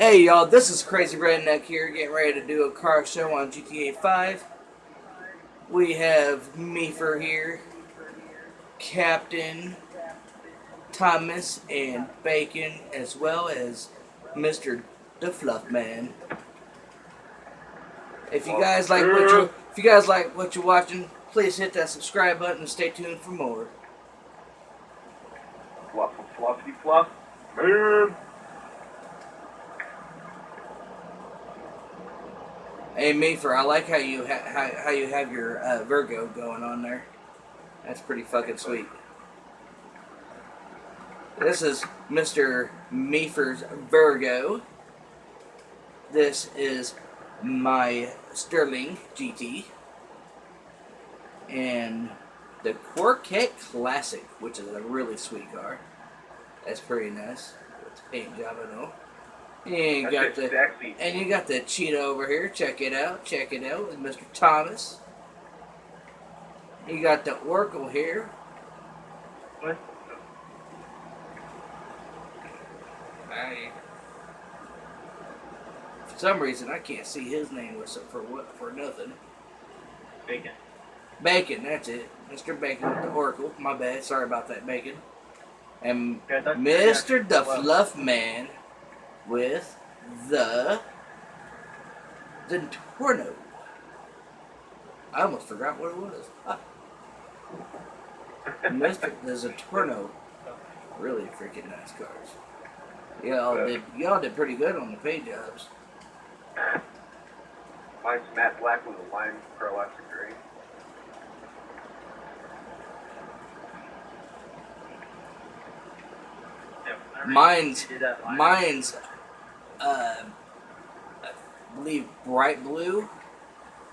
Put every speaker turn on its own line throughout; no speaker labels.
Hey y'all, this is Crazy Redneck here, getting ready to do a car show on GTA 5. We have Meefer here, Captain Thomas, and Bacon, as well as Mr. The Fluff Man. If you guys like what you're watching, please hit that subscribe button and stay tuned for more.
Fluffy fluff, man.
Hey Meefer, I like how you how you have your Virgo going on there. That's pretty fucking sweet. This is Mr. Meefer's Virgo. This is my Sterling GT. And the Quartet Classic, which is a really sweet car. That's pretty nice. It's a paint job, I know. And you got the Cheetah over here. Check it out. Check it out with Mr. Thomas. You got the Oracle here.
What?
For some reason, I can't see his name for nothing.
Bacon.
Bacon, that's it. Mr. Bacon with the Oracle. My bad. Sorry about that, Bacon. And Mr. the Fluff Man with the Torno. I almost forgot what it was. Mr. the Zatorno. Really freaking nice cars. Y'all did pretty good on the paint jobs.
Mine's matte black with a lime pearlescent green.
Mine's I believe bright blue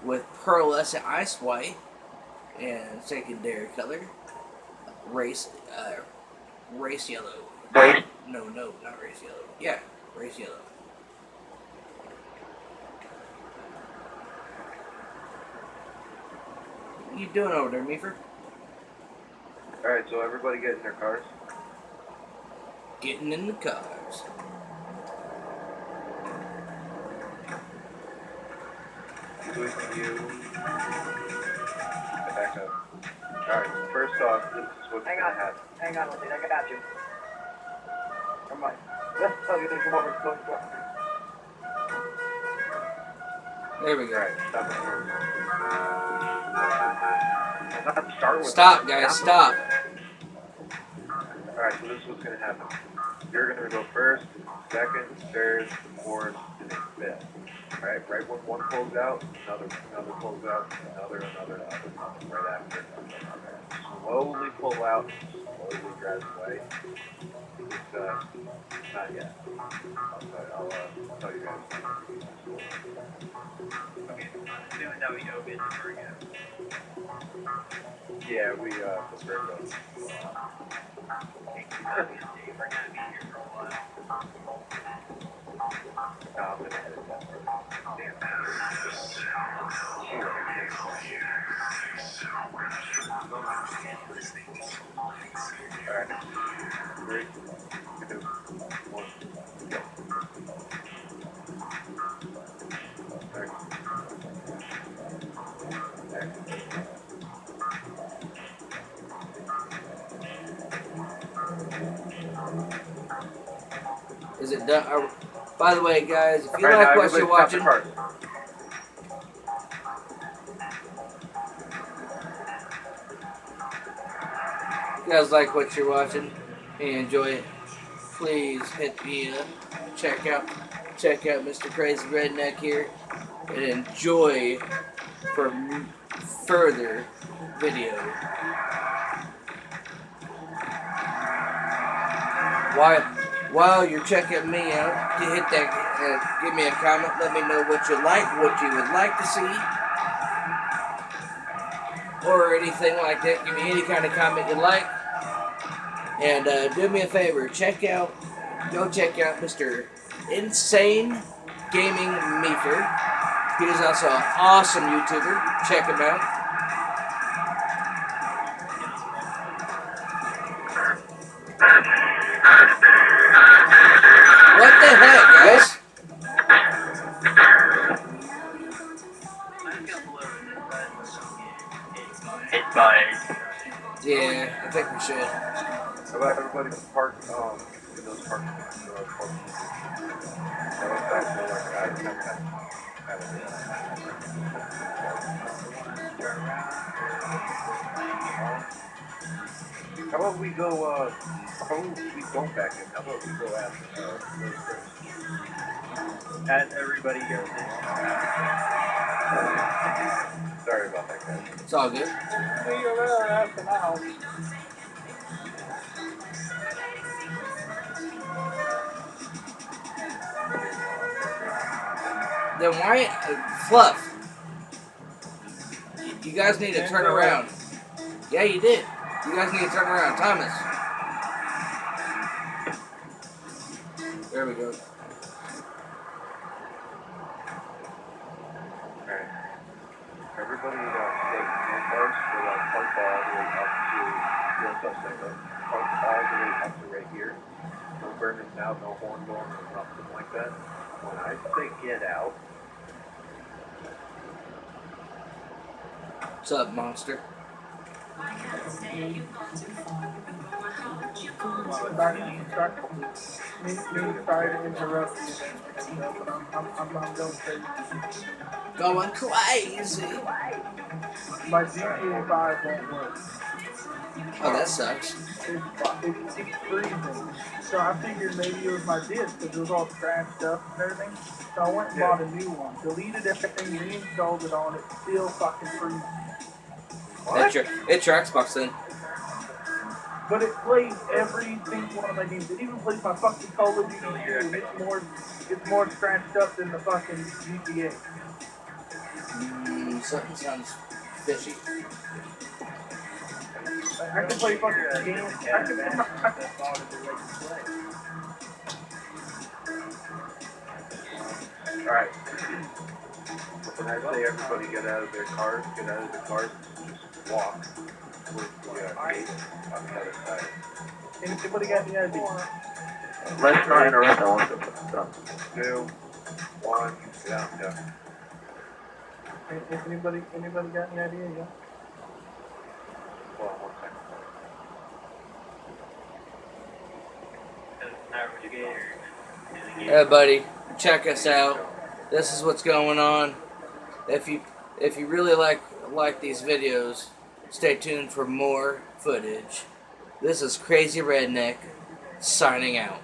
with pearlescent ice white and secondary color race yellow. No, not race yellow. Yeah, race yellow. What you doing over there, Meefer?
Alright, so everybody get in their cars.
Getting in the cars.
Back up. Alright, first off, this is what's gonna happen.
Hang on, Lindsay, I got you. Come on. Let's tell you to come over to
There we go.
Alright,
Stop, guys, stop.
Alright, so this is what's gonna happen. You're gonna go first, second, third, fourth, and then fifth. Alright, right when one pulls out, another pulls out, another, right after. Slowly pull out, slowly drive away. It's, not yet. I'll tell you guys.
Okay, doing that we go get the again.
Yeah, we, prefer those.
We're gonna be here for a while.
No, I'm gonna edit that first. Alright. 3, 2, 1, go.
Is it done? By the way, guys, if you like what you're watching, and enjoy it, please hit the check out Mr. Crazy Redneck here and enjoy for further video. While you're checking me out, you hit that, give me a comment, let me know what you like, what you would like to see, or anything like that. Give me any kind of comment you like. And do me a favor, go check out Mr. Insane Gaming Meefer. He's also an awesome YouTuber. Check him out. What the heck, guys? think we should.
How about everybody park in those parking lots? That was back to like how about we go, how about we don't back in? How about we go after,
As everybody goes in.
sorry about that, guys.
It's all good.
See you there after now.
Then why, Fluff? You guys need to turn around. Yeah, you did. You guys need to turn around, Thomas. There we go.
Alright. Everybody, stay in your cars for like park all the way up to, park all the way up to right here. No burning out, no horn blowing, or nothing like that. When I say get out,
What's up, monster?
Sorry to interrupt you, but I'm going crazy.
Going crazy.
My GTA 5 won't work.
Oh, that sucks.
It's freezing. So I figured maybe it was my disc because it was all scratched up and everything. So I went and bought a new one. Deleted everything, reinstalled it on it. Still fucking freezing.
It's your Xbox then.
But it plays every single one of my games. It even plays my fucking Call of Duty 2, and it's more scratched up than the fucking GTA.
Something sounds fishy.
I can play fucking games.
alright. When I say everybody get out of the cars, just walk with the gate on the other side.
Anybody got any idea?
Let's not interrupt. I want to put stuff.
2, 1, yeah.
Anybody got any idea? Yeah.
Hold on 1 second.
Hey, buddy, check us out. This is what's going on. If you really like these videos, stay tuned for more footage. This is Crazy Redneck signing out.